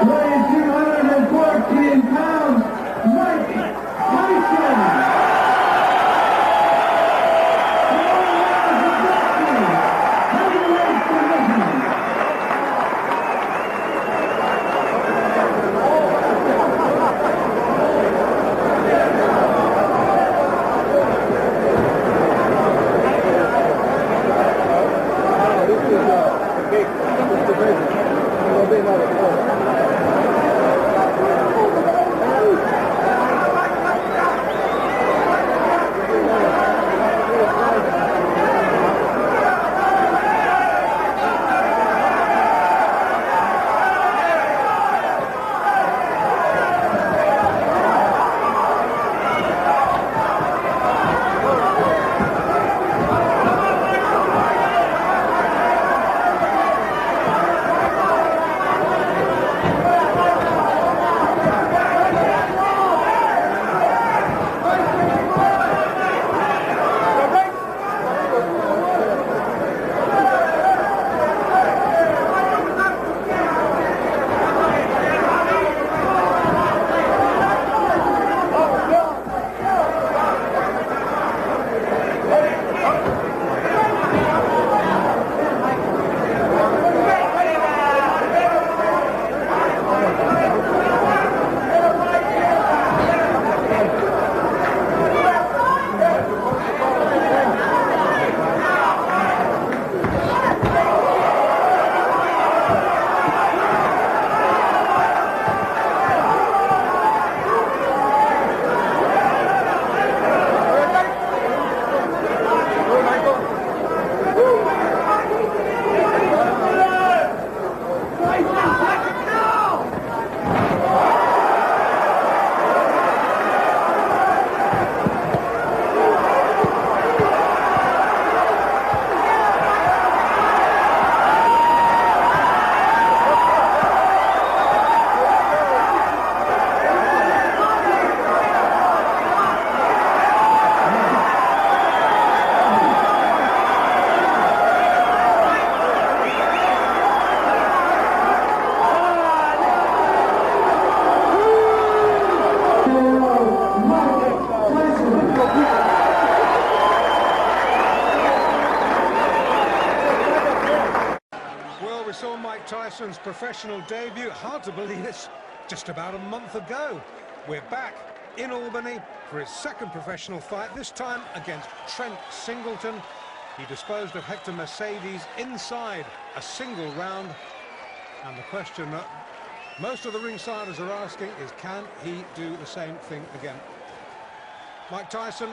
weighing 214 pounds, Mike Tyson. Mike Tyson's professional debut. Hard to believe it's just about a month ago. We're back in Albany for his second professional fight, this time against Trent Singleton. He disposed of Hector Mercedes inside a single round. And the question that most of the ringsiders are asking is, can he do the same thing again? Mike Tyson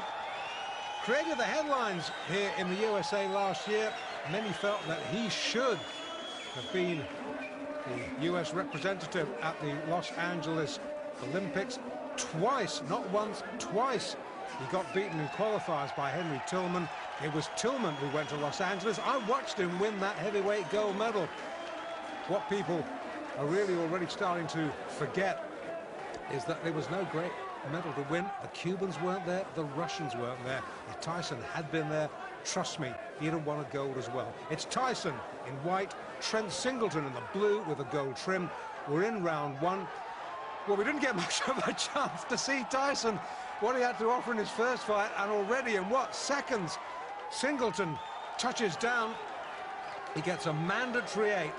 created the headlines here in the USA last year. Many felt that he should have been the US representative at the Los Angeles Olympics twice, not once, twice. He got beaten in qualifiers by Henry Tillman. It was Tillman who went to Los Angeles. I watched him win that heavyweight gold medal. What people are really already starting to forget is that there was no great medal to win. The Cubans weren't there, the Russians weren't there. If Tyson had been there, trust me, he'd have won a gold as well. It's Tyson in white, Trent Singleton in the blue with a gold trim. We're in round one. Well, we didn't get much of a chance to see Tyson, what he had to offer in his first fight, and already in what seconds Singleton touches down. He gets a mandatory 8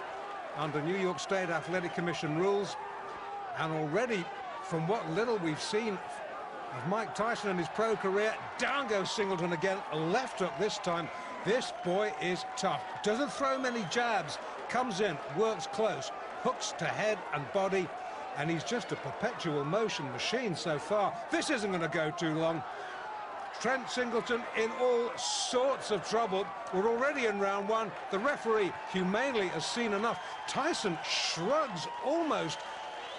under New York State Athletic Commission rules, and already from what little we've seen of Mike Tyson in his pro career, down goes Singleton again, left hook this time. This boy is tough, doesn't throw many jabs, comes in, works close, hooks to head and body, and he's just a perpetual motion machine so far. This isn't going to go too long. Trent Singleton in all sorts of trouble. We're already in round one. The referee humanely has seen enough. Tyson shrugs almost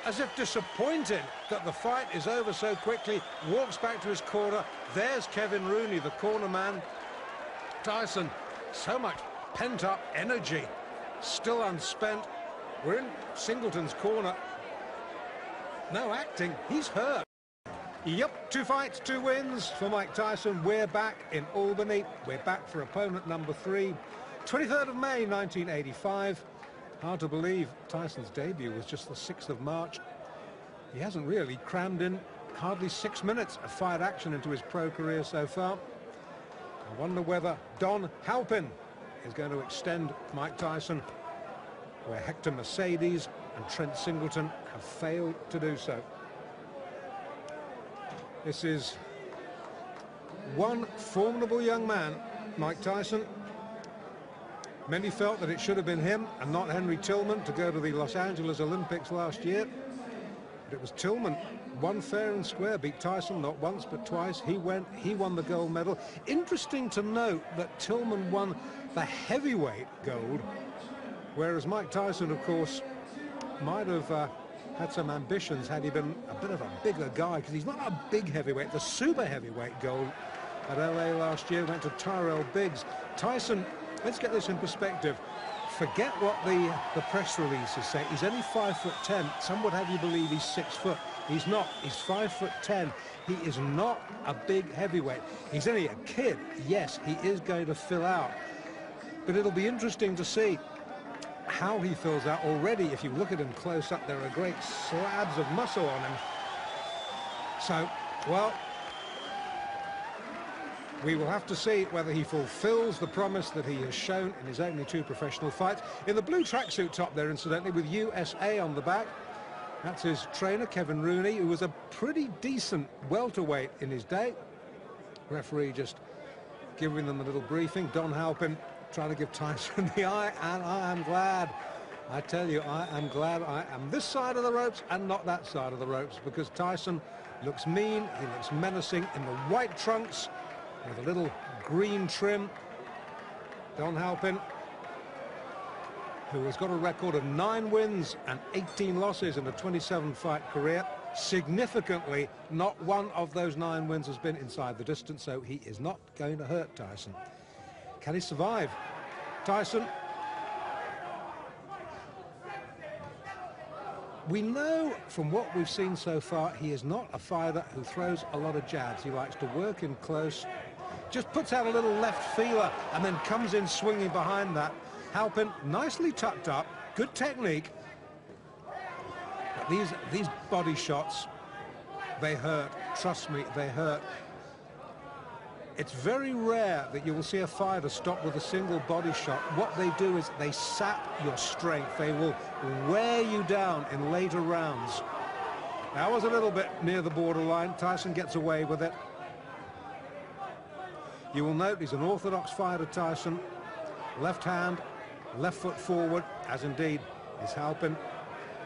as if disappointed that the fight is over so quickly, walks back to his corner. There's Kevin Rooney, the corner man. Tyson, so much pent-up energy, still unspent. We're in Singleton's corner. No acting, he's hurt. Yep, 2 fights, 2 wins for Mike Tyson. We're back in Albany. We're back for opponent number 3. 23rd of May, 1985. Hard to believe Tyson's debut was just the 6th of March. He hasn't really crammed in hardly 6 minutes of fight action into his pro career so far. I wonder whether Don Halpin is going to extend Mike Tyson, where Hector Mercedes and Trent Singleton have failed to do so. This is one formidable young man, Mike Tyson. Many felt that it should have been him and not Henry Tillman to go to the Los Angeles Olympics last year. But it was Tillman, won fair and square, beat Tyson not once but twice. He won the gold medal. Interesting to note that Tillman won the heavyweight gold, whereas Mike Tyson, of course, might have had some ambitions had he been a bit of a bigger guy, because he's not a big heavyweight. The super heavyweight gold at LA last year went to Tyrell Biggs. Tyson, let's get this in perspective. Forget what the press releases say. He's only 5'10". Some would have you believe he's 6 foot. He's not. He's 5'10". He is not a big heavyweight. He's only a kid. Yes, he is going to fill out. But it'll be interesting to see how he fills out. Already, if you look at him close up, there are great slabs of muscle on him. So, well, we will have to see whether he fulfills the promise that he has shown in his only 2 professional fights. In the blue tracksuit top there, incidentally, with USA on the back. That's his trainer, Kevin Rooney, who was a pretty decent welterweight in his day. Referee just giving them a little briefing. Don Halpin trying to give Tyson the eye, and I am glad. I tell you, I am glad I am this side of the ropes and not that side of the ropes, because Tyson looks mean, he looks menacing in the white trunks with a little green trim. Don Halpin, who has got a record of 9 wins and 18 losses in a 27-fight career. Significantly, not one of those 9 wins has been inside the distance, so he is not going to hurt Tyson. Can he survive? Tyson, we know from what we've seen so far, he is not a fighter who throws a lot of jabs. He likes to work in close, just puts out a little left feeler and then comes in swinging behind that. Halpin, nicely tucked up, good technique. But these body shots, they hurt. Trust me, they hurt. It's very rare that you will see a fighter stop with a single body shot. What they do is they sap your strength. They will wear you down in later rounds. That was a little bit near the borderline. Tyson gets away with it. You will note he's an orthodox fighter, Tyson. Left hand, left foot forward, as indeed is Halpin.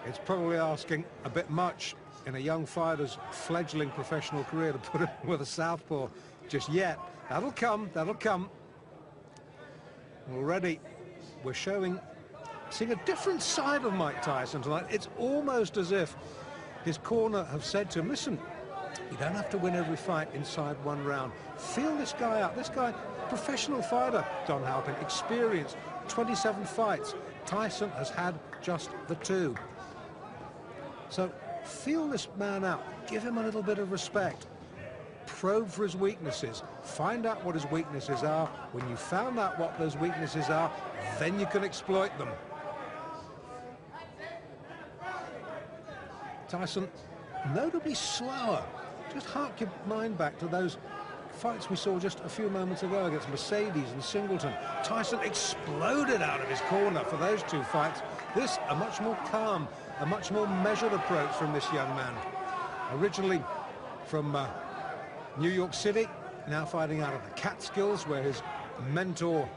It's probably asking a bit much in a young fighter's fledgling professional career to put him with a southpaw just yet. That'll come, that'll come. Already we're seeing a different side of Mike Tyson tonight. It's almost as if his corner have said to him, listen, you don't have to win every fight inside 1 round. Feel this guy out. This guy, professional fighter, Don Halpin, experienced 27 fights. Tyson has had just the 2. So feel this man out. Give him a little bit of respect. Probe for his weaknesses. Find out what his weaknesses are. When you found out what those weaknesses are, then you can exploit them. Tyson, notably slower. Just hark your mind back to those fights we saw just a few moments ago against Mercedes and Singleton. Tyson exploded out of his corner for those 2 fights. This, a much more calm, a much more measured approach from this young man. Originally from New York City, now fighting out of the Catskills, where his mentor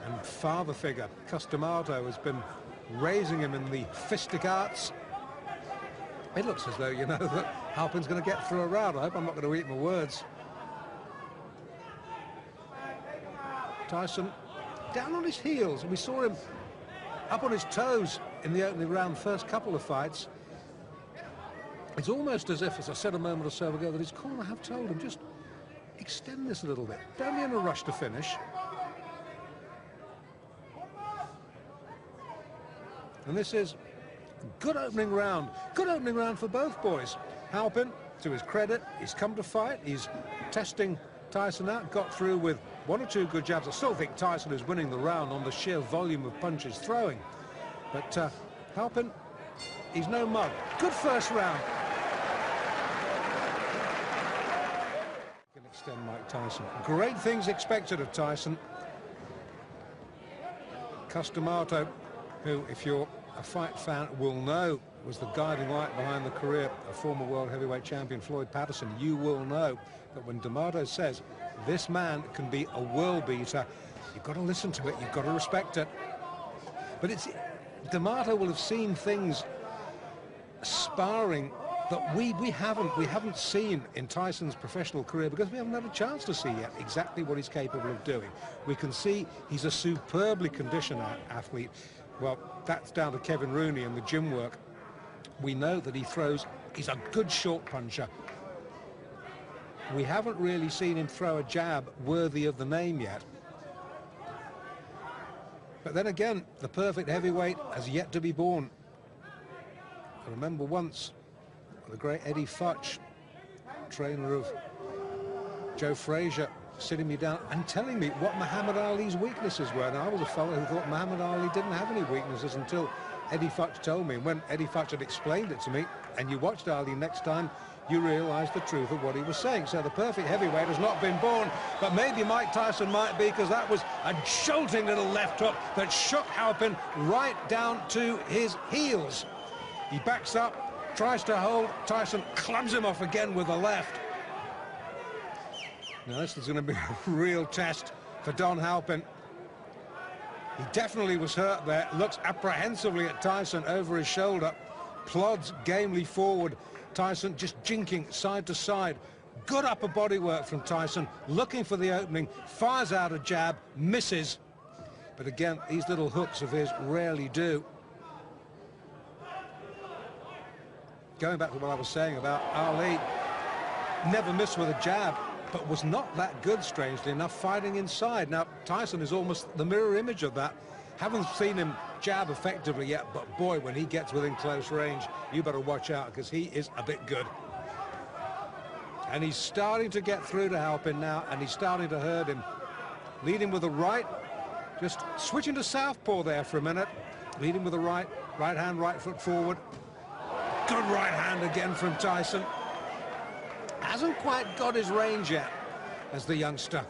and father figure, Cus D'Amato, has been raising him in the fistic arts. It looks as though, you know, that Halpin's going to get through a round. I hope I'm not going to eat my words. Tyson down on his heels. We saw him up on his toes in the opening round, first couple of fights. It's almost as if, as I said a moment or so ago, that his corner have told him, just extend this a little bit. Don't be in a rush to finish. And this is good opening round. Good opening round for both boys. Halpin, to his credit, he's come to fight. He's testing Tyson out, got through with 1 or 2 good jabs. I still think Tyson is winning the round on the sheer volume of punches throwing. But Halpin, he's no mug. Good first round. Can extend Mike Tyson. Great things expected of Tyson. Cus D'Amato, who, if you're a fight fan, will know was the guiding light behind the career of former world heavyweight champion Floyd Patterson. You will know that when D'Amato says this man can be a world beater, you've got to listen to it, you've got to respect it. But it's D'Amato will have seen things sparring that we haven't seen in Tyson's professional career, because we haven't had a chance to see yet exactly what he's capable of doing. We can see he's a superbly conditioned athlete. Well, that's down to Kevin Rooney and the gym work. We know that he's a good short puncher. We haven't really seen him throw a jab worthy of the name yet. But then again, the perfect heavyweight has yet to be born. I remember once the great Eddie Futch, trainer of Joe Frazier, sitting me down and telling me what Muhammad Ali's weaknesses were. And I was a fellow who thought Muhammad Ali didn't have any weaknesses until Eddie Futch told me. And when Eddie Futch had explained it to me, and you watched Ali next time, you realised the truth of what he was saying. So the perfect heavyweight has not been born, but maybe Mike Tyson might be, because that was a jolting little left hook that shook Halpin right down to his heels. He backs up, tries to hold. Tyson clubs him off again with the left. Now this is going to be a real test for Don Halpin. He definitely was hurt there. Looks apprehensively at Tyson over his shoulder. Plods gamely forward. Tyson just jinking side to side. Good upper body work from Tyson. Looking for the opening. Fires out a jab. Misses. But again, these little hooks of his rarely do. Going back to what I was saying about Ali, never missed with a jab, but was not that good, strangely enough, fighting inside. Now, Tyson is almost the mirror image of that. Haven't seen him jab effectively yet, but boy, when he gets within close range, you better watch out, because he is a bit good. And he's starting to get through to Halpin now, and he's starting to hurt him. Leading with the right, just switching to southpaw there for a minute. Leading with the right hand, right foot forward. Good right hand again from Tyson. Hasn't quite got his range yet as the youngster.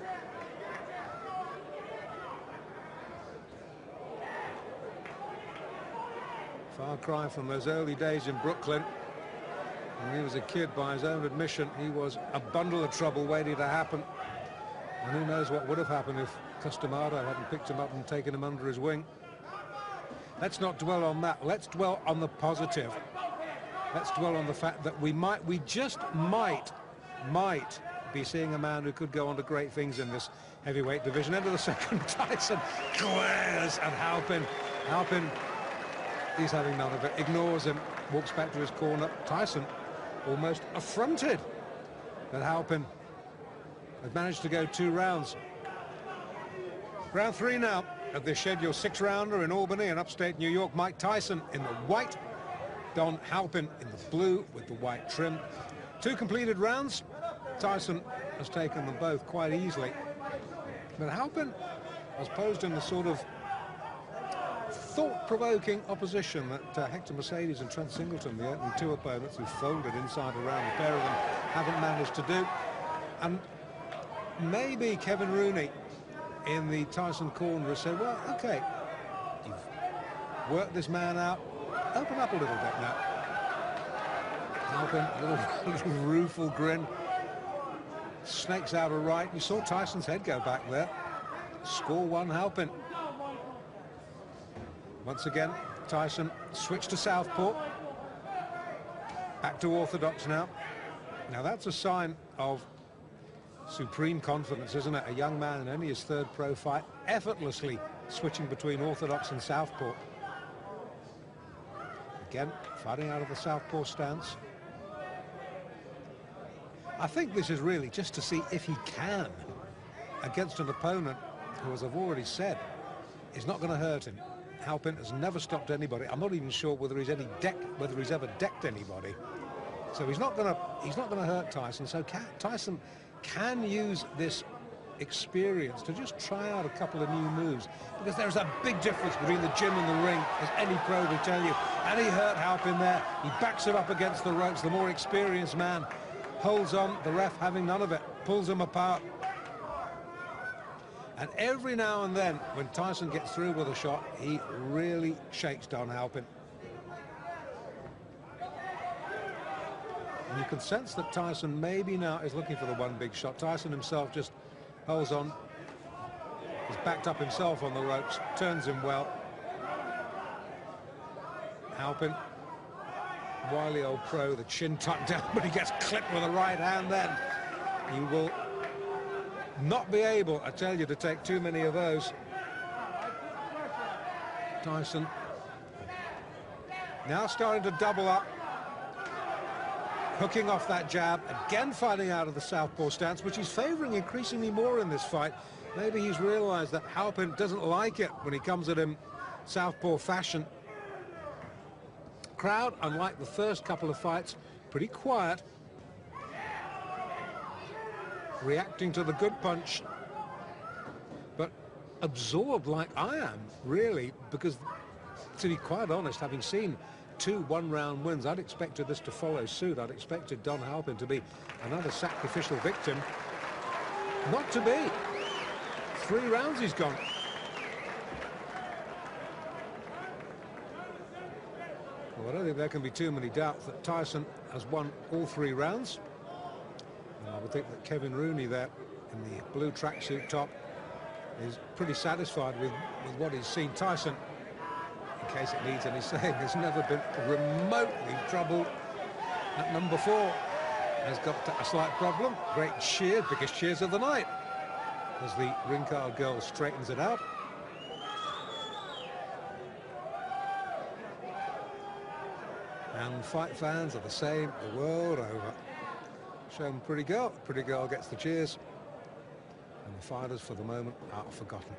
Far cry from those early days in Brooklyn. When he was a kid, by his own admission, he was a bundle of trouble waiting to happen. And who knows what would have happened if Cus D'Amato hadn't picked him up and taken him under his wing. Let's not dwell on that. Let's dwell on the positive. Let's dwell on the fact that we just might be seeing a man who could go on to great things in this heavyweight division. End of the second, Tyson glares at Halpin. Halpin, he's having none of it, ignores him, walks back to his corner. Tyson almost affronted that Halpin had managed to go 2 rounds. Round 3 now of this scheduled 6-rounder in Albany in upstate New York. Mike Tyson in the white, Don Halpin in the blue with the white trim. 2 completed rounds. Tyson has taken them both quite easily. But Halpin has posed in the sort of thought-provoking opposition that Hector Mercedes and Trent Singleton, the opening 2 opponents who folded inside around, the pair of them haven't managed to do. And maybe Kevin Rooney in the Tyson corner has said, well, okay, you've worked this man out, open up a little bit now. Halpin, a little rueful grin, snakes out a right. You saw Tyson's head go back there. Score 1, Halpin. Once again, Tyson switched to southpaw. Back to orthodox now. Now that's a sign of supreme confidence, isn't it? A young man in only his 3rd pro fight, effortlessly switching between orthodox and southpaw. Again, fighting out of the southpaw stance. I think this is really just to see if he can, against an opponent who, as I've already said, is not going to hurt him. Halpin has never stopped anybody. I'm not even sure whether he's ever decked anybody. So he's not going to hurt Tyson. So Tyson can use this experience to just try out a couple of new moves, because there's a big difference between the gym and the ring, as any pro will tell you. And he hurt Halpin there. He backs him up against the ropes. The more experienced man holds on, the ref having none of it, pulls him apart. And every now and then, when Tyson gets through with a shot, he really shakes Don Halpin. And you can sense that Tyson maybe now is looking for the one big shot. Tyson himself just holds on. He's backed up himself on the ropes, turns him well. Halpin, wily old pro, the chin tucked down, but he gets clipped with a right hand then. He will not be able, I tell you, to take too many of those. Tyson now starting to double up, hooking off that jab, again fighting out of the southpaw stance, which he's favouring increasingly more in this fight. Maybe he's realised that Halpin doesn't like it when he comes at him southpaw fashion. Crowd, unlike the first couple of fights, pretty quiet, reacting to the good punch, but absorbed like I am, really, because, to be quite honest, having seen 2 one-round wins, I'd expected this to follow suit. I'd expected Don Halpin to be another sacrificial victim. Not to be. 3 rounds he's gone. Well, I don't think there can be too many doubts that Tyson has won all 3 rounds. And I would think that Kevin Rooney there in the blue tracksuit top is pretty satisfied with what he's seen. Tyson, in case it needs any saying, has never been remotely troubled at number 4. Has got a slight problem. Great cheer, biggest cheers of the night, as the ring card girl straightens it out. And fight fans are the same the world over. Show them pretty girl. Pretty girl gets the cheers. And the fighters, for the moment, are forgotten.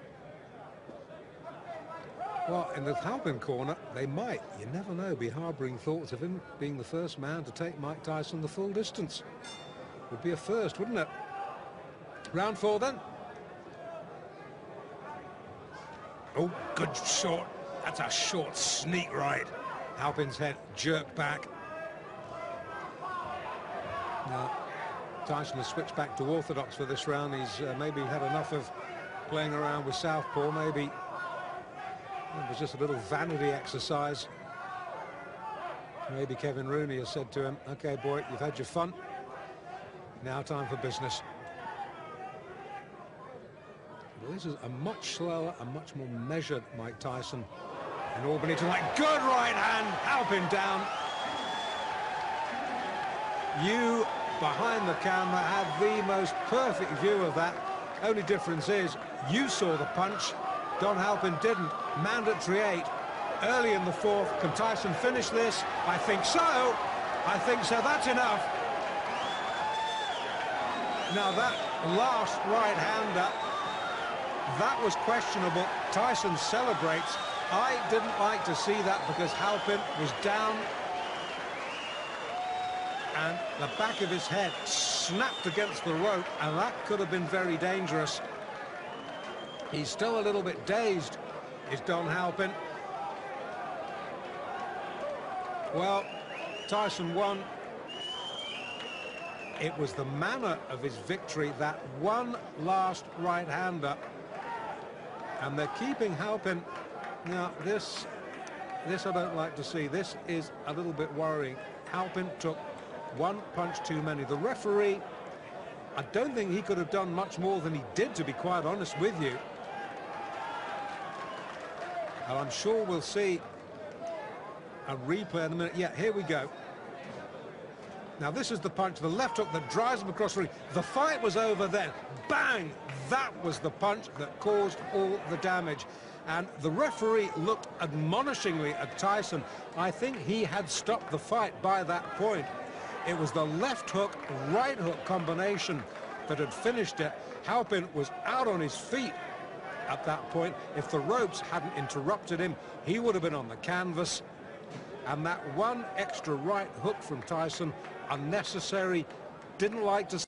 Well, in the Halpin corner, they might, you never know, be harbouring thoughts of him being the first man to take Mike Tyson the full distance. Would be a first, wouldn't it? Round 4 then. Oh, good short. That's a short sneak right. Halpin's head jerked back. Now, Tyson has switched back to orthodox for this round. He's maybe had enough of playing around with southpaw. Maybe it was just a little vanity exercise. Maybe Kevin Rooney has said to him, "Okay, boy, you've had your fun. Now time for business." Well, this is a much slower, a much more measured Mike Tyson in Albany tonight. Good right hand, Halpin down. You, behind the camera, had the most perfect view of that. Only difference is you saw the punch, Don Halpin didn't. Mandatory 8 early in the 4th. Can Tyson finish this? I think so. I think so. That's enough. Now that last right-hander, that was questionable. Tyson celebrates. I didn't like to see that because Halpin was down and the back of his head snapped against the rope, and that could have been very dangerous. He's still a little bit dazed, is Don Halpin. Well, Tyson won. It was the manner of his victory, that one last right-hander, and they're keeping Halpin. Now, this I don't like to see. This is a little bit worrying. Halpin took one punch too many. The referee, I don't think he could have done much more than he did, to be quite honest with you. And I'm sure we'll see a replay in a minute. Yeah, here we go. Now, this is the punch, the left hook that drives him across the ring. The fight was over then. Bang! That was the punch that caused all the damage. And the referee looked admonishingly at Tyson. I think he had stopped the fight by that point. It was the left hook, right hook combination that had finished it. Halpin was out on his feet at that point. If the ropes hadn't interrupted him, he would have been on the canvas. And that one extra right hook from Tyson, unnecessary, didn't like to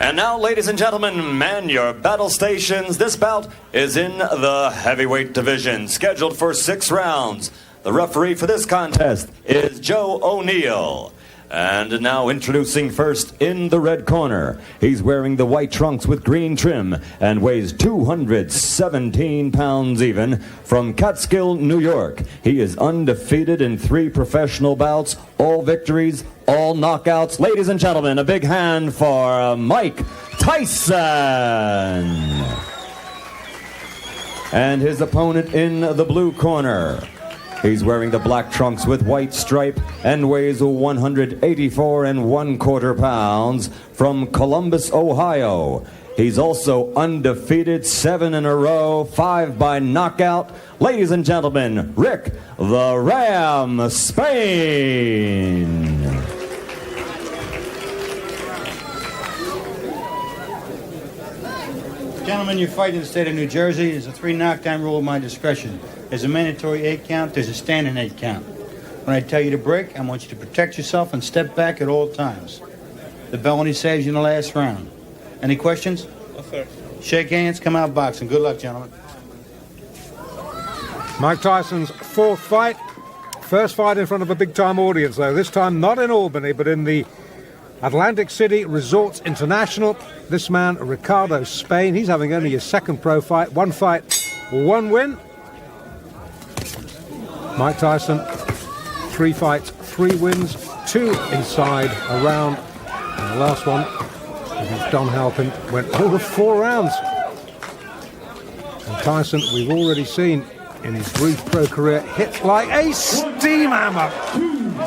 And now, ladies and gentlemen, man your battle stations. This bout is in the heavyweight division, scheduled for 6 rounds. The referee for this contest is Joe O'Neill. And now introducing first in the red corner. He's wearing the white trunks with green trim and weighs 217 pounds even. From Catskill, New York. He is undefeated in 3 professional bouts, all victories, all knockouts. Ladies and gentlemen, a big hand for Mike Tyson. And his opponent in the blue corner. He's wearing the black trunks with white stripe and weighs 184 1/4 pounds. From Columbus, Ohio. He's also undefeated, 7 in a row, 5 by knockout. Ladies and gentlemen, Rick the Ram Spain. Gentlemen, you fight in the state of New Jersey. There's a 3 knockdown rule of my discretion. There's a mandatory 8 count. There's a standing 8 count. When I tell you to break, I want you to protect yourself and step back at all times. The bell only saves you in the last round. Any questions? No, sir. Shake hands, come out boxing. Good luck, gentlemen. Mike Tyson's 4th fight. First fight in front of a big-time audience, though. This time not in Albany, but in the Atlantic City Resorts International. This man, Ricardo Spain, he's having only his 2nd pro fight. 1 fight, 1 win. Mike Tyson, 3 fights, 3 wins, 2 inside a round. And the last one, against Don Halpin, went over 4 rounds. And Tyson, we've already seen in his brief pro career, hit like a steam hammer.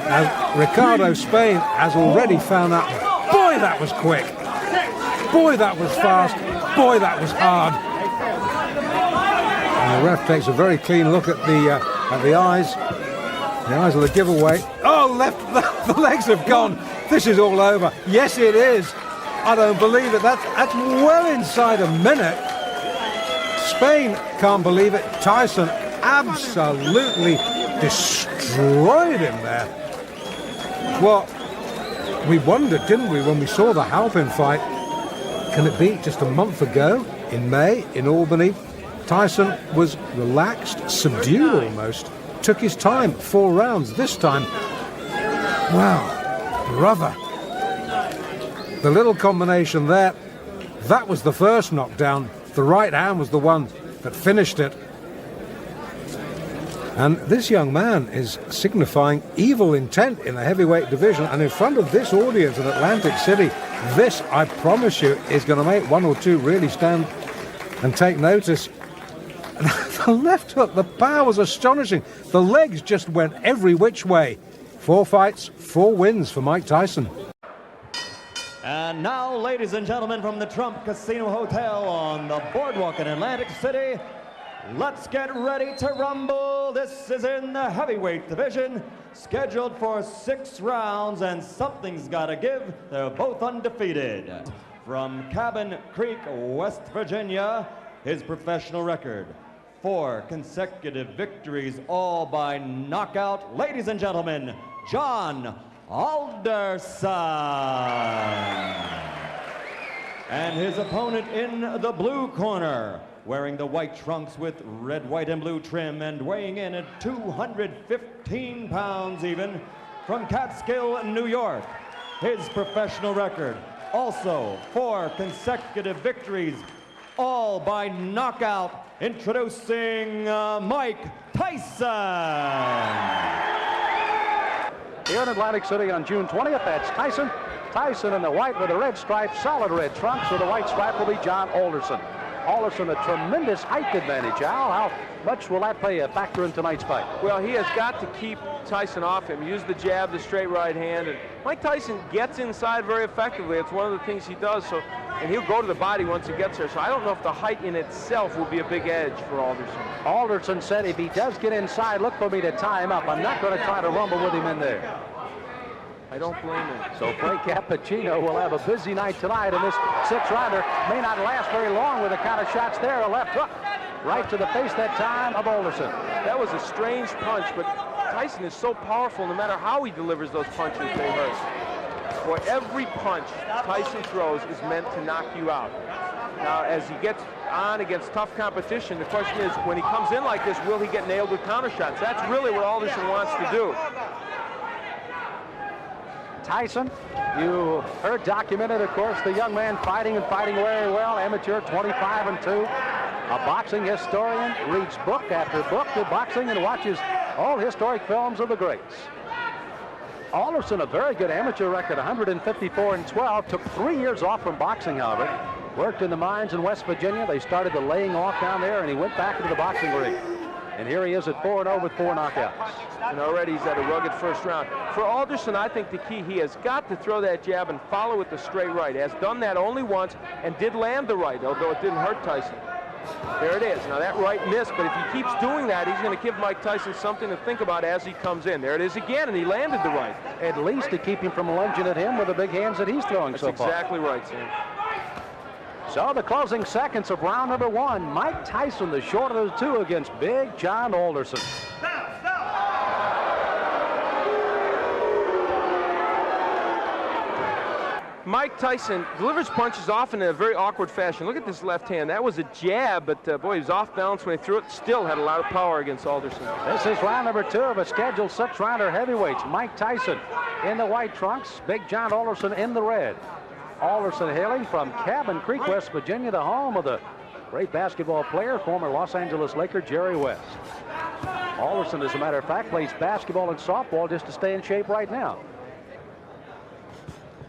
As Ricardo Spain has already found out, boy, that was quick. Boy, that was fast. Boy, that was hard. And the ref takes a very clean look at the eyes. The eyes are the giveaway. Oh, the legs have gone. This is all over. Yes, it is. I don't believe it. That's well inside a minute. Spain can't believe it. Tyson absolutely destroyed him there. Well, we wondered, didn't we, when we saw the Halpin fight, can it be just a month ago in May in Albany? Tyson was relaxed, subdued almost, took his time, 4 rounds. This time, wow, brother. The little combination there, that was the first knockdown. The right hand was the one that finished it. And this young man is signifying evil intent in the heavyweight division, and in front of this audience in Atlantic City, this, I promise you, is going to make 1 or 2 really stand and take notice. The left hook, the power was astonishing. The legs just went every which way. 4 fights, 4 wins for Mike Tyson. And now, ladies and gentlemen, from the Trump Casino Hotel on the boardwalk in Atlantic City, let's get ready to rumble. This is in the heavyweight division, scheduled for 6 rounds, and something's got to give. They're both undefeated. From Cabin Creek, West Virginia, his professional record, 4 consecutive victories, all by knockout. Ladies and gentlemen, John Alderson. And his opponent in the blue corner, wearing the white trunks with red, white, and blue trim and weighing in at 215 pounds even, from Catskill, New York. His professional record, also 4 consecutive victories, all by knockout. Introducing Mike Tyson. Here in Atlantic City on June 20th, that's Tyson. Tyson in the white with the red stripe, solid red trunks with the white stripe will be John Alderson. Alderson, a tremendous height advantage, Al. How much will that play a factor in tonight's fight? Well, he has got to keep Tyson off him. Use the jab, the straight right hand. And Mike Tyson gets inside very effectively. It's one of the things he does. And he'll go to the body once he gets there. So I don't know if the height in itself will be a big edge for Alderson. Alderson said if he does get inside, look for me to tie him up. I'm not going to try to rumble with him in there. I don't blame him. So Frank Cappuccino will have a busy night tonight, and this 6-rounder may not last very long with the kind of shots there. A left hook right to the face that time of Alderson. That was a strange punch, but Tyson is so powerful, no matter how he delivers those punches, they hurt. Boy, every punch Tyson throws is meant to knock you out. Now, as he gets on against tough competition, the question is, when he comes in like this, will he get nailed with counter shots? That's really what Alderson wants to do. Tyson, you heard documented, of course, the young man fighting and fighting very well, amateur 25-2. A boxing historian, reads book after book of boxing and watches all historic films of the greats. Alderson, a very good amateur record, 154-12, took 3 years off from boxing, however. Worked in the mines in West Virginia. They started the laying off down there, and he went back into the boxing ring. And here he is at 4-0 with 4 knockouts. And already he's at a rugged first round. For Alderson, I think the key, he has got to throw that jab and follow with the straight right. Has done that only once and did land the right, although it didn't hurt Tyson. There it is. Now that right missed, but if he keeps doing that, he's going to give Mike Tyson something to think about as he comes in. There it is again, and he landed the right. At least to keep him from lunging at him with the big hands that he's throwing so far. That's exactly right, Sam. So the closing seconds of round number 1, Mike Tyson, the short of the two, against Big John Alderson. Mike Tyson delivers punches often in a very awkward fashion. Look at this left hand. That was a jab, but boy, he was off balance when he threw it. Still had a lot of power against Alderson. This is round number 2 of a scheduled 6-rounder heavyweights. Mike Tyson in the white trunks, Big John Alderson in the red. Alderson hailing from Cabin Creek, West Virginia, the home of the great basketball player, former Los Angeles Laker Jerry West. Alderson, as a matter of fact, plays basketball and softball just to stay in shape right now.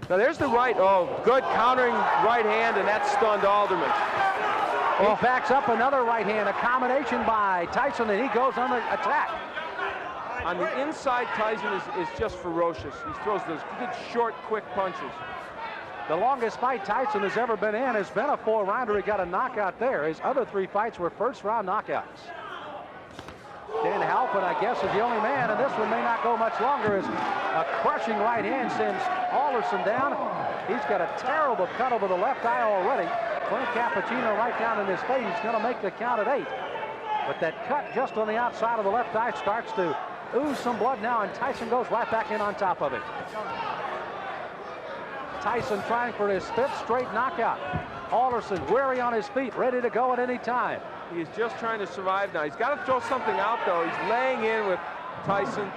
Now there's the right. Oh, good countering right hand, and that stunned Alderman. He backs up another right hand, a combination by Tyson, and he goes on the attack. On the inside, Tyson is just ferocious. He throws those good, short, quick punches. The longest fight Tyson has ever been in has been a 4-rounder. He got a knockout there. His other 3 fights were first-round knockouts. Dan Halpin, I guess, is the only man, and this one may not go much longer, as a crushing right hand sends Alderson down. He's got a terrible cut over the left eye already. Clint Cappuccino right down in his face. He's going to make the count at 8. But that cut just on the outside of the left eye starts to ooze some blood now, and Tyson goes right back in on top of it. Tyson trying for his 5th straight knockout. Alderson weary on his feet, ready to go at any time. He's just trying to survive now. He's got to throw something out, though. He's laying in with Tyson.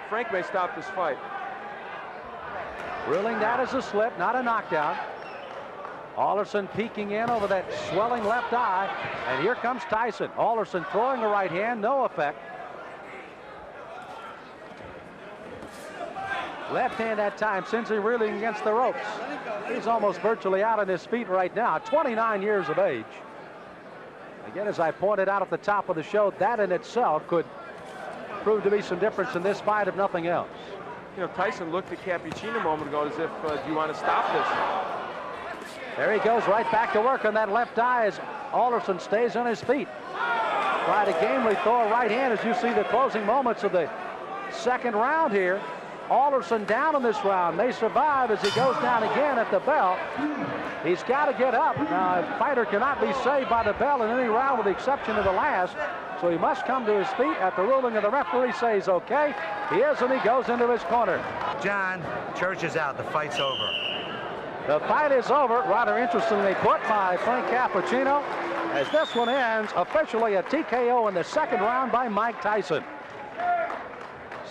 Frank may stop this fight. Ruling that as a slip, not a knockdown. Alderson peeking in over that swelling left eye, and here comes Tyson. Alderson throwing a right hand, no effect. Left hand that time sends him reeling against the ropes. He's almost virtually out on his feet right now, 29 years of age. Again, as I pointed out at the top of the show, that in itself could prove to be some difference in this fight, if nothing else. You know, Tyson looked at Cappuccino a moment ago as if, do you want to stop this? There he goes right back to work on that left eye as Alderson stays on his feet. Try to gamely throw a right hand as you see the closing moments of the second round here. Alderson down in this round, may survive as he goes down again at the bell. He's got to get up. Now, a fighter cannot be saved by the bell in any round with the exception of the last, so he must come to his feet at the ruling of the referee says okay. He is, and he goes into his corner. John, church is out. The fight's over. The fight is over, rather interestingly put by Frank Cappuccino, as this one ends officially a TKO in the second round by Mike Tyson.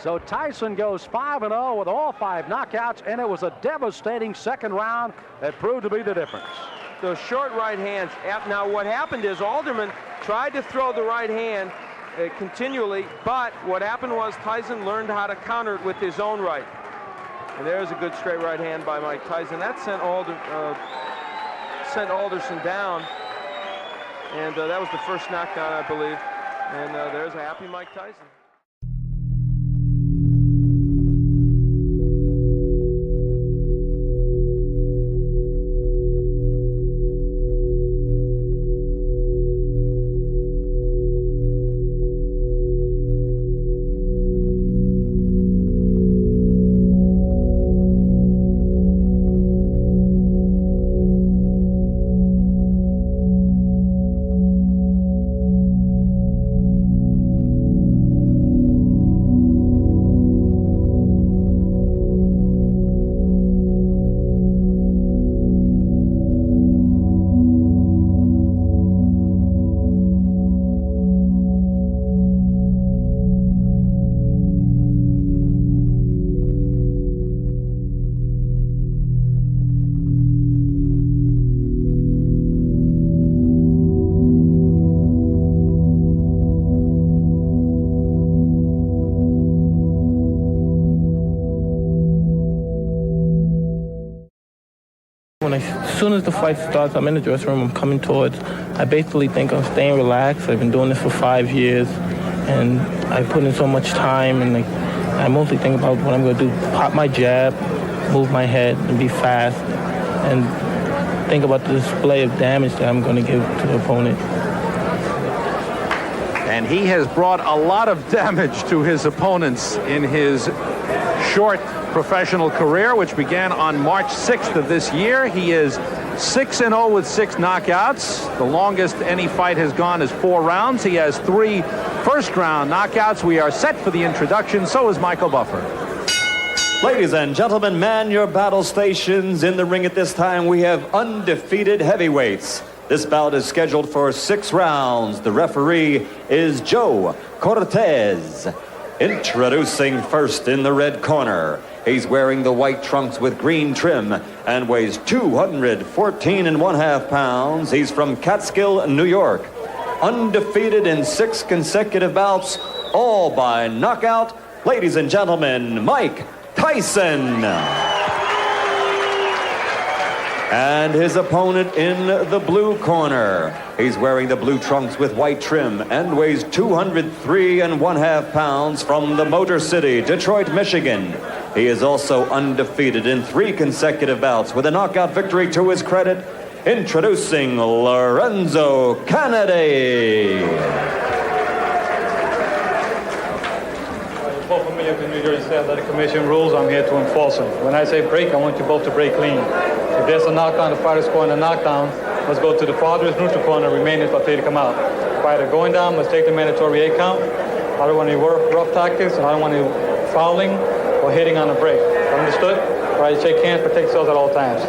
So Tyson goes 5-0 with all 5 knockouts, and it was a devastating second round that proved to be the difference. Those short right hands. Now what happened is Alderman tried to throw the right hand continually, but what happened was Tyson learned how to counter it with his own right. And there's a good straight right hand by Mike Tyson. That sent Alderson down, and that was the first knockdown, I believe. And there's a happy Mike Tyson. as soon as the fight starts, I'm in the dressing room, I'm coming towards. I basically think I'm staying relaxed. I've been doing this for 5 years, and I put in so much time, and I mostly think about what I'm going to do. Pop my jab, move my head, and be fast, and think about the display of damage that I'm going to give to the opponent. And he has brought a lot of damage to his opponents in his short professional career, which began on March 6th of this year. He is 6-0 with 6 knockouts. The longest any fight has gone is 4 rounds. He has 3 first-round knockouts. We are set for the introduction. So is Michael Buffer. Ladies and gentlemen, man your battle stations. In the ring at this time, we have undefeated heavyweights. This bout is scheduled for 6 rounds. The referee is Joe Cortez. Introducing first in the red corner. He's wearing the white trunks with green trim and weighs 214.5 pounds. He's from Catskill, New York. Undefeated in 6 consecutive bouts, all by knockout. Ladies and gentlemen, Mike Tyson. And his opponent in the blue corner. He's wearing the blue trunks with white trim and weighs 203.5 pounds from the Motor City, Detroit, Michigan. He is also undefeated in 3 consecutive bouts with a knockout victory to his credit. Introducing Lorenzo Kennedy. Both of me up in New Jersey State Athletic Commission rules. I'm here to enforce them. When I say break, I want you both to break clean. If there's a knockdown, the fighter scoring a knockdown, let's go to the farthest neutral corner, remain until they come out. Fighter going down, let's take the mandatory 8 count. I don't want any rough tactics, and I don't want any fouling or hitting on the break. Understood? All right, shake hands, protect yourselves at all times.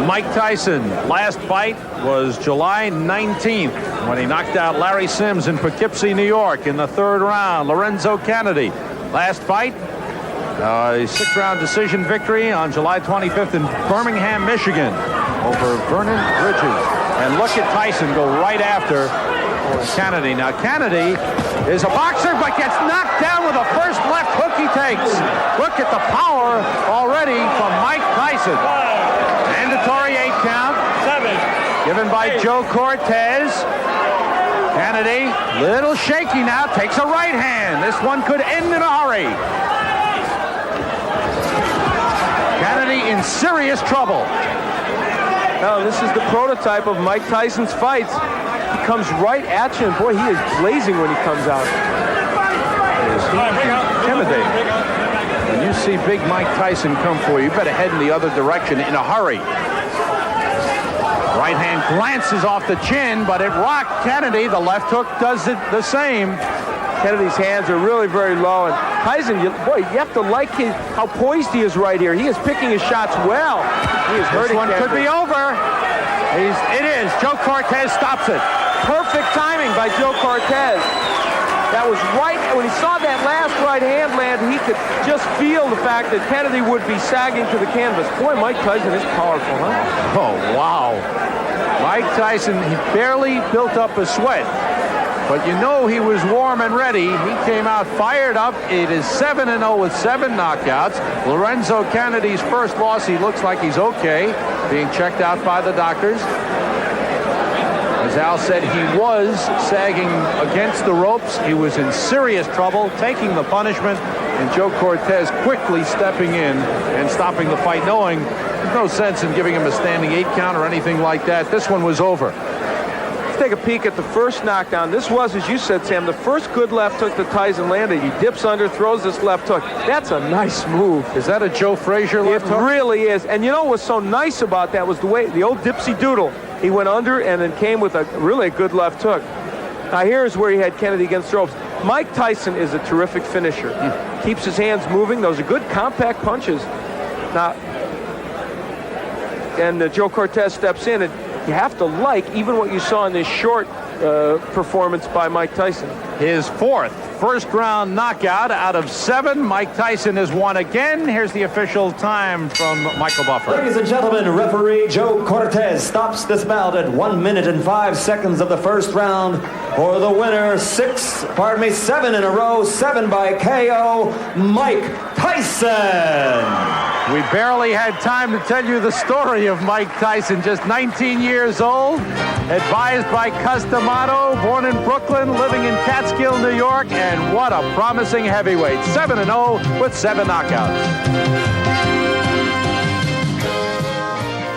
Mike Tyson, last fight was July 19th when he knocked out Larry Sims in Poughkeepsie, New York in the 3rd round. Lorenzo Kennedy, last fight, a 6-round decision victory on July 25th in Birmingham, Michigan over Vernon Bridges. And look at Tyson go right after Kennedy. Now Kennedy is a boxer but gets knocked down with the first left hook he takes. Look at the power already from Mike Tyson. Mandatory 8 count. 7. Given by Joe Cortez. Kennedy, little shaky now, takes a right hand. This one could end in a hurry. Kennedy in serious trouble. Now, this is the prototype of Mike Tyson's fights. He comes right at you, and boy, he is blazing when he comes out. Is he intimidating? When you see big Mike Tyson come for you, you better head in the other direction in a hurry. Right hand glances off the chin, but it rocked Kennedy. The left hook does it the same. Kennedy's hands are really very low, and Tyson, boy, you have to like how poised he is right here. He is picking his shots well. He is hurting. This one could be over. It is. Joe Cortez stops it. Perfect timing by Joe Cortez. That was right when he saw that last right hand land. He could just feel the fact that Kennedy would be sagging to the canvas. Boy, Mike Tyson is powerful, huh? Oh, wow. Mike Tyson, he barely built up a sweat. But you know he was warm and ready. He came out fired up. It is 7-0 with 7 knockouts. Lorenzo Kennedy's first loss, he looks like he's okay, being checked out by the doctors. As Al said, he was sagging against the ropes. He was in serious trouble, taking the punishment, and Joe Cortez quickly stepping in and stopping the fight, knowing there's no sense in giving him a standing 8 count or anything like that. This one was over. Let's take a peek at the first knockdown. This was, as you said, Sam, the first good left hook that Tyson landed. He dips under, throws this left hook. That's a nice move. Is that a Joe Frazier left hook? It really is. And you know what's so nice about that was the way, the old dipsy doodle. He went under and then came with a really good left hook. Now here's where he had Kennedy against the ropes. Mike Tyson is a terrific finisher. Keeps his hands moving. Those are good compact punches. Now, and Joe Cortez steps in, and you have to like even what you saw in this short performance by Mike Tyson. His 4th first-round knockout out of 7. Mike Tyson has won again. Here's the official time from Michael Buffer. Ladies and gentlemen, referee Joe Cortez stops this bout at 1 minute and 5 seconds of the first round. For the winner, 7 in a row, 7 by KO, Mike Tyson. We barely had time to tell you the story of Mike Tyson, just 19 years old, advised by Cus D'Amato, born in Brooklyn, living in Catskill, New York, and what a promising heavyweight. 7-0 with 7 knockouts.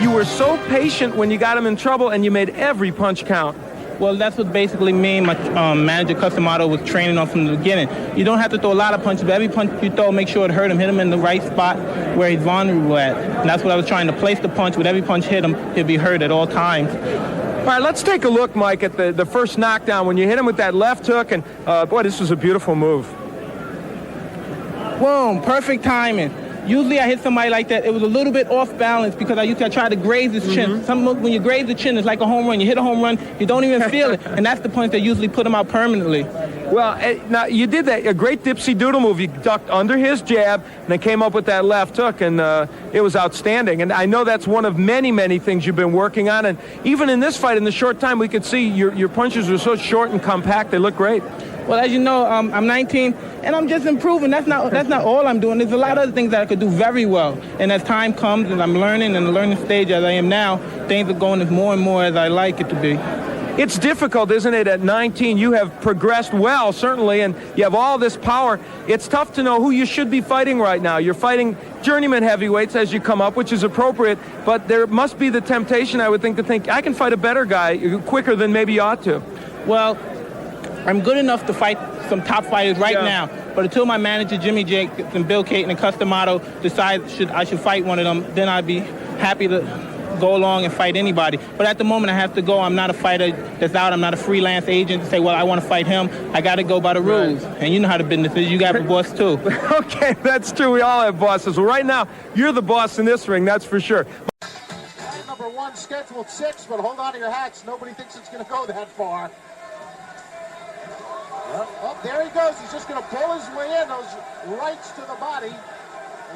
You were so patient when you got him in trouble, and you made every punch count. Well, that's what basically me and my manager, Cus D'Amato, was training on from the beginning. You don't have to throw a lot of punches, but every punch you throw, make sure it hurt him, hit him in the right spot where he's vulnerable at. And that's what I was trying to place the punch. With every punch hit him, he'd be hurt at all times. All right, let's take a look, Mike, at the first knockdown when you hit him with that left hook. And, boy, this was a beautiful move. Boom, perfect timing. Usually I hit somebody like that, it was a little bit off balance because I tried to graze his chin. When you graze the chin, it's like a home run. You hit a home run, you don't even feel it. And that's the punch that usually put him out permanently. Well, now you did that, a great dipsy doodle move. You ducked under his jab and then came up with that left hook, and it was outstanding. And I know that's one of many, many things you've been working on. And even in this fight, in the short time, we could see your punches were so short and compact, they look great. Well, as you know, I'm 19, and I'm just improving. That's not all I'm doing. There's a lot of other things that I could do very well. And as time comes and I'm learning in the learning stage as I am now, things are going more and more as I like it to be. It's difficult, isn't it? At 19, you have progressed well, certainly, and you have all this power. It's tough to know who you should be fighting right now. You're fighting journeyman heavyweights as you come up, which is appropriate, but there must be the temptation, I would think, to think, I can fight a better guy quicker than maybe you ought to. Well, I'm good enough to fight some top fighters right now, but until my manager, Jimmy Jacobs and Bill Caton and Cus D'Amato decide I should fight one of them, then I'd be happy to go along and fight anybody. But at the moment, I have to go. I'm not a fighter that's out. I'm not a freelance agent to say, well, I want to fight him. I got to go by the rules. Right. And you know how the business is. You got a boss, too. Okay, that's true. We all have bosses. Well, right now, you're the boss in this ring, that's for sure. Number 1, scheduled 6, but hold on to your hats. Nobody thinks it's going to go that far. Oh, there he goes. He's just going to pull his way in. Those rights to the body.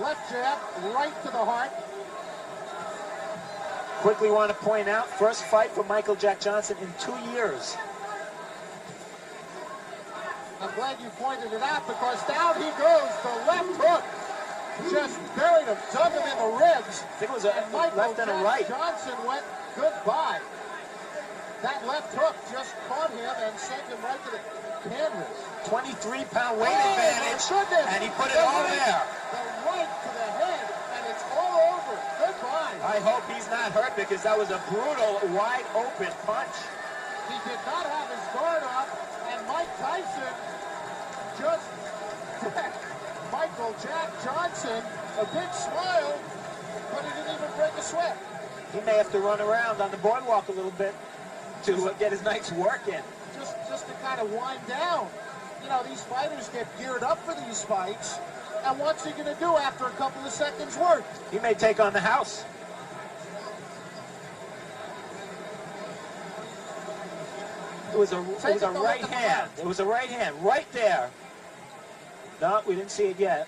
Left jab, right to the heart. Quickly want to point out, first fight for Michael Jack Johnson in 2 years. I'm glad you pointed it out because down he goes. The left hook just buried him, dug him in the ribs. I think it was a left and a right. Johnson went goodbye. That left hook just caught him and sent him right to the canvas. 23-pound weight advantage, and he put it all there. The right to the head, and it's all over. Goodbye. I hope he's not hurt because that was a brutal, wide-open punch. He did not have his guard up, and Mike Tyson just decked Michael Jack Johnson. A big smile, but he didn't even break a sweat. He may have to run around on the boardwalk a little bit to get his night's work in. Just to kind of wind down. You know, these fighters get geared up for these fights, and what's he going to do after a couple of seconds work? He may take on the house. It was a right hand. It was a right hand right there. No, we didn't see it yet.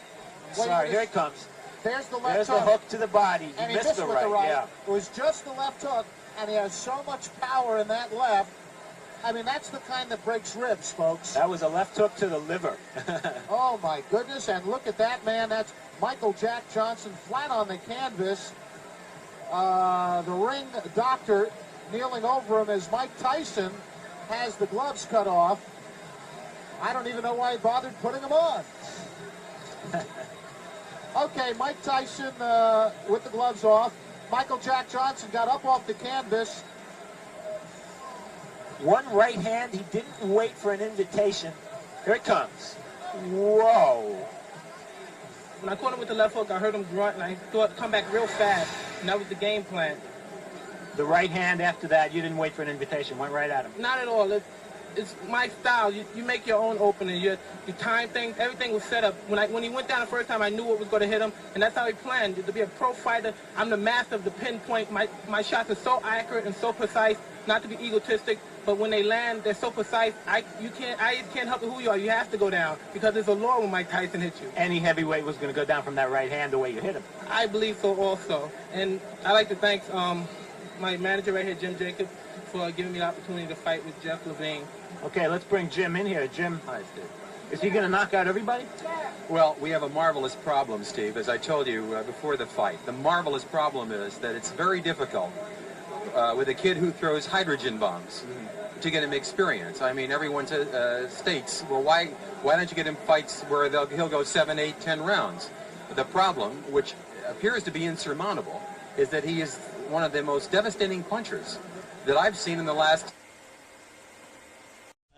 Sorry, here it comes. There's the left There's hook. the hook to the body. And he missed the right. Yeah. It was just the left hook, and he has so much power in that left. I mean, that's the kind that breaks ribs, folks. That was a left hook to the liver. Oh, my goodness. And look at that, man. That's Michael Jack Johnson flat on the canvas. The ring doctor kneeling over him as Mike Tyson has the gloves cut off. I don't even know why he bothered putting them on. Okay, Mike Tyson with the gloves off. Michael Jack Johnson got up off the canvas. One right hand, he didn't wait for an invitation. Here it comes. Whoa. When I caught him with the left hook, I heard him grunt, and I thought come back real fast, and that was the game plan. The right hand after that, you didn't wait for an invitation, went right at him. Not at all. It's my style. You make your own opening. You time things. Everything was set up. When he went down the first time, I knew what was going to hit him, and that's how he planned. To be a pro fighter, I'm the master of the pinpoint. My shots are so accurate and so precise. Not to be egotistic, but when they land, they're so precise. I can't help who you are. You have to go down because there's a law when Mike Tyson hits you. Any heavyweight was going to go down from that right hand the way you hit him. I believe so also, and I like to thank my manager right here, Jim Jacobs, for giving me the opportunity to fight with Jeff Levine. Okay, let's bring Jim in here. Jim, Is he going to knock out everybody? Well, we have a marvelous problem, Steve, as I told you before the fight. The marvelous problem is that it's very difficult with a kid who throws hydrogen bombs to get him experience. I mean, everyone states, well, why don't you get him fights where he'll go 7, 8, 10 rounds? The problem, which appears to be insurmountable, is that he is one of the most devastating punchers that I've seen in the last...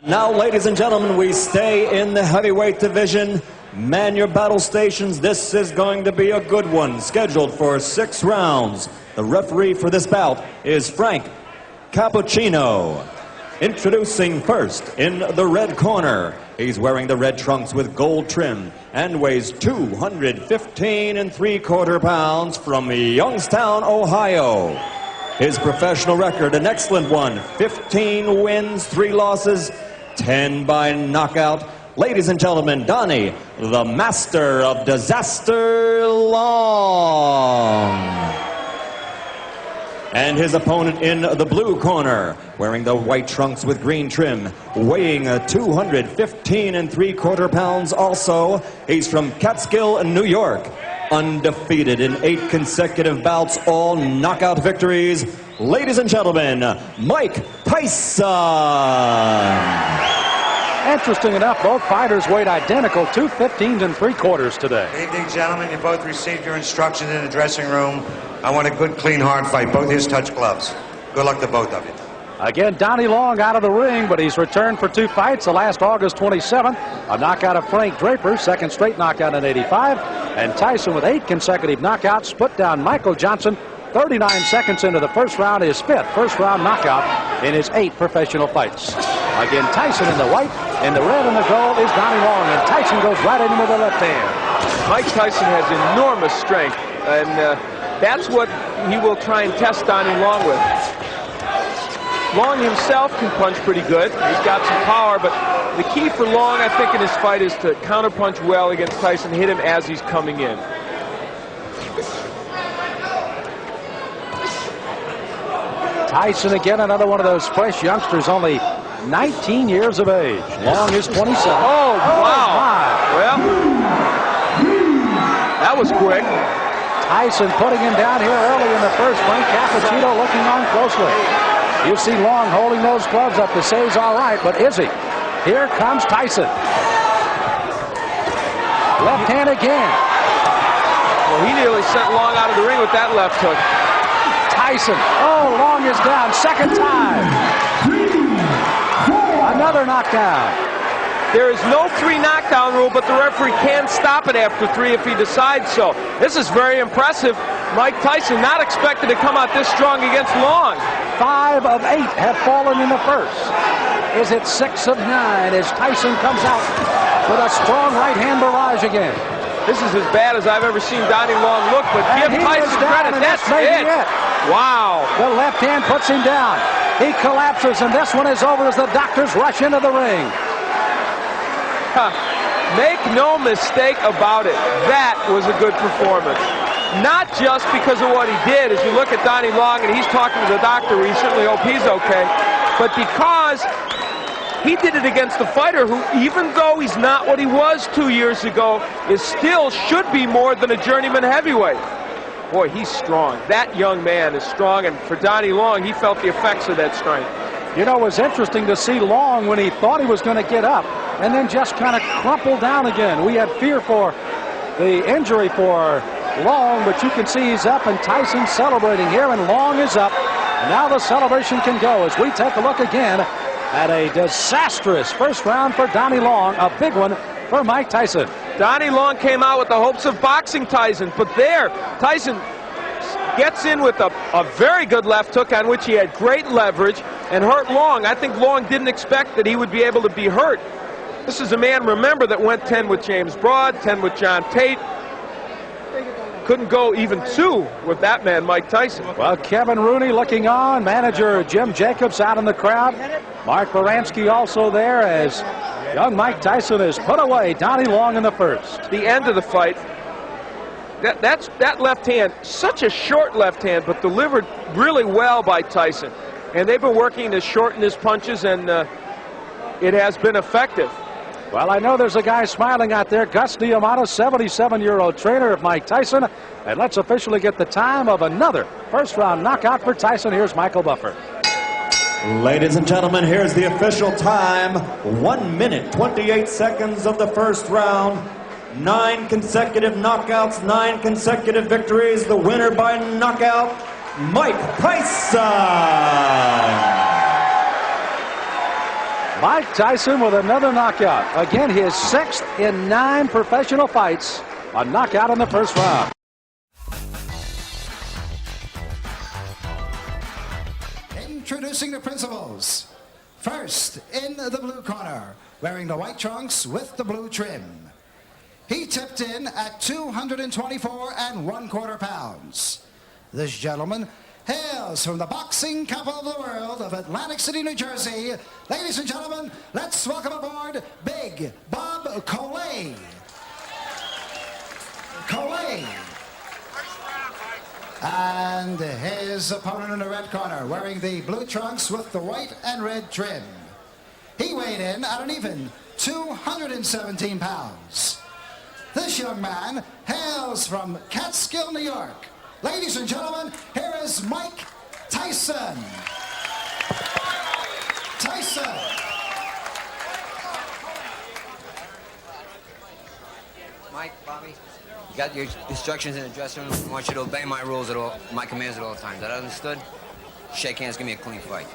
Now, ladies and gentlemen, we stay in the heavyweight division. Man your battle stations. This is going to be a good one, scheduled for 6 rounds. The referee for this bout is Frank Cappuccino. Introducing first in the red corner. He's wearing the red trunks with gold trim and weighs 215 3/4 pounds from Youngstown, Ohio. His professional record, an excellent one, 15 wins, 3 losses, 10 by knockout. Ladies and gentlemen, Donnie, the master of disaster, Long. And his opponent in the blue corner, wearing the white trunks with green trim, weighing 215 3/4 pounds also. He's from Catskill, New York. Undefeated in 8 consecutive bouts, all knockout victories. Ladies and gentlemen, Mike Tyson. Interesting enough, both fighters weighed identical, 215 3/4 today. Good evening, gentlemen. You both received your instructions in the dressing room. I want a good, clean, hard fight. Both his touch gloves. Good luck to both of you. Again, Donnie Long out of the ring, but he's returned for 2 fights. The last August 27th, a knockout of Frank Draper, second straight knockout in '85. And Tyson with 8 consecutive knockouts, put down Michael Johnson 39 seconds into the first round, his 5th first-round knockout in his 8 professional fights. Again, Tyson in the white, in the red and the gold is Donnie Long, and Tyson goes right in with the left hand. Mike Tyson has enormous strength, and that's what he will try and test Donnie Long with. Long himself can punch pretty good. He's got some power, but the key for Long, I think, in his fight is to counterpunch well against Tyson, hit him as he's coming in. Tyson again, another one of those fresh youngsters, only 19 years of age. Long is 27. Oh, wow. Well, that was quick. Tyson putting him down here early in the first. Frank Cappuccino looking on closely. You see Long holding those gloves up to say he's all right, but is he? Here comes Tyson. Left hand again. Well, he nearly sent Long out of the ring with that left hook. Tyson. Oh, Long is down. Second time. Another knockdown. There is no 3 knockdown rule, but the referee can stop it after 3 if he decides so. This is very impressive. Mike Tyson not expected to come out this strong against Long. 5 of 8 have fallen in the first. Is it 6 of 9 as Tyson comes out with a strong right hand barrage again? This is as bad as I've ever seen Donnie Long look, but give Tyson credit. That's it. Wow. The left hand puts him down. He collapses, and this one is over as the doctors rush into the ring. Make no mistake about it. That was a good performance. Not just because of what he did, as you look at Donnie Long and he's talking to the doctor, we certainly hope he's okay, but because he did it against a fighter who, even though he's not what he was 2 years ago, is still should be more than a journeyman heavyweight. Boy, he's strong. That young man is strong, and for Donnie Long, he felt the effects of that strength. You know, it was interesting to see Long when he thought he was going to get up and then just kind of crumple down again. We had fear for the injury for Long, but you can see he's up, and Tyson celebrating here, and Long is up. And now the celebration can go as we take a look again at a disastrous first round for Donnie Long, a big one for Mike Tyson. Donnie Long came out with the hopes of boxing Tyson, but there, Tyson gets in with a very good left hook on which he had great leverage and hurt Long. I think Long didn't expect that he would be able to be hurt. This is a man, remember, that went 10 with James Broad, 10 with John Tate. Couldn't go even 2 with that man, Mike Tyson. Well, Kevin Rooney looking on, manager Jim Jacobs out in the crowd. Mark Baranski also there as young Mike Tyson has put away Donnie Long in the first. The end of the fight, that left hand, such a short left hand, but delivered really well by Tyson. And they've been working to shorten his punches, and it has been effective. Well, I know there's a guy smiling out there, Cus D'Amato, 77-year-old trainer of Mike Tyson. And let's officially get the time of another first-round knockout for Tyson. Here's Michael Buffer. Ladies and gentlemen, here's the official time. 1 minute, 28 seconds of the first round. 9 consecutive knockouts, 9 consecutive victories. The winner by knockout, Mike Tyson. Mike Tyson with another knockout. Again, his 6th in 9 professional fights. A knockout in the first round. Introducing the principals. First, in the blue corner, wearing the white trunks with the blue trim. He tipped in at 224 1/4 pounds. This gentleman hails from the boxing capital of the world of Atlantic City, New Jersey. Ladies and gentlemen, let's welcome aboard Big Bob Coley. And his opponent in the red corner, wearing the blue trunks with the white and red trim. He weighed in at an even 217 pounds. This young man hails from Catskill, New York. Ladies and gentlemen, here is Mike Tyson. Mike, Bobby, you got your instructions in the dressing room. I want you to obey my rules at all, my commands at all times. Is that understood? Shake hands, give me a clean fight.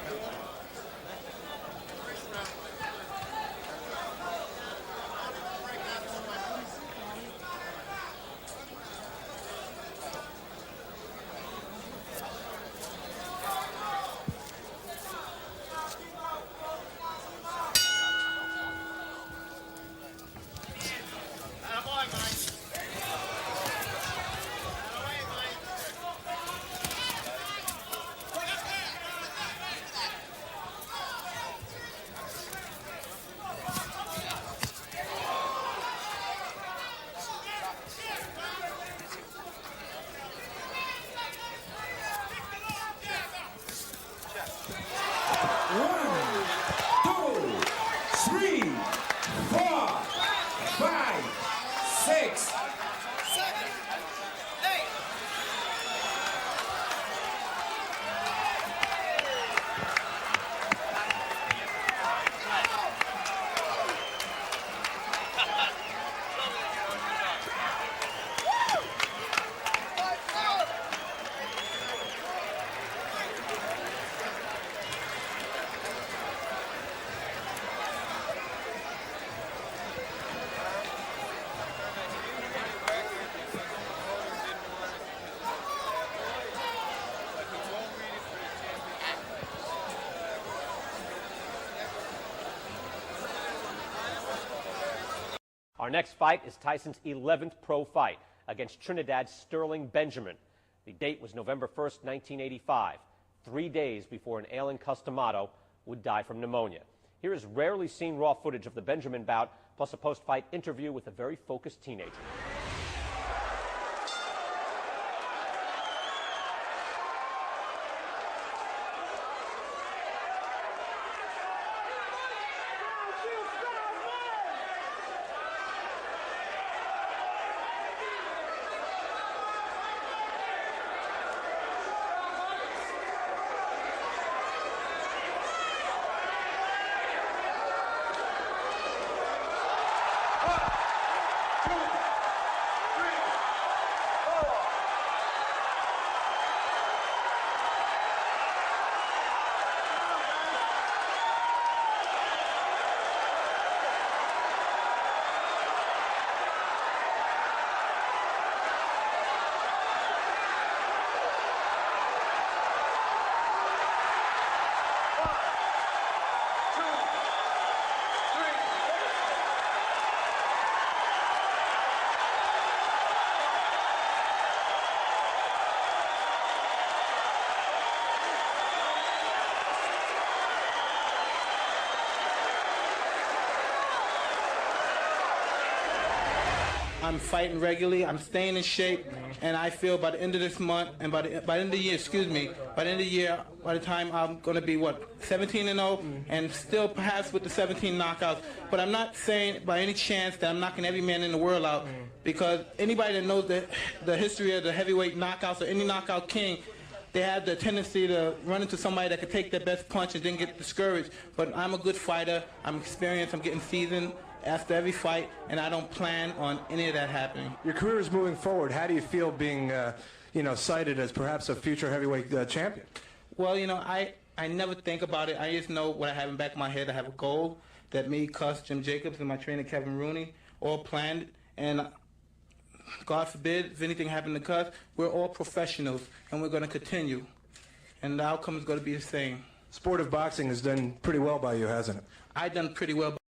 Our next fight is Tyson's 11th pro fight against Trinidad's Sterling Benjamin. The date was November 1st, 1985, 3 days before an ailing Cus D'Amato would die from pneumonia. Here is rarely seen raw footage of the Benjamin bout, plus a post-fight interview with a very focused teenager. I'm fighting regularly. I'm staying in shape, and I feel by the end of this month, and by the end of the year, by the end of the year, by the time I'm going to be 17-0, and still perhaps with the 17 knockouts. But I'm not saying by any chance that I'm knocking every man in the world out, because anybody that knows the history of the heavyweight knockouts or any knockout king, they have the tendency to run into somebody that could take their best punch and then get discouraged. But I'm a good fighter. I'm experienced. I'm getting seasoned after every fight, and I don't plan on any of that happening. Your career is moving forward. How do you feel being, cited as perhaps a future heavyweight champion? Well, I never think about it. I just know what I have in the back of my head. I have a goal that me, Cus, Jim Jacobs, and my trainer Kevin Rooney all planned, and God forbid, if anything happened to Cus, we're all professionals, and we're going to continue. And the outcome is going to be the same. Sport of boxing has done pretty well by you, hasn't it? I've done pretty well.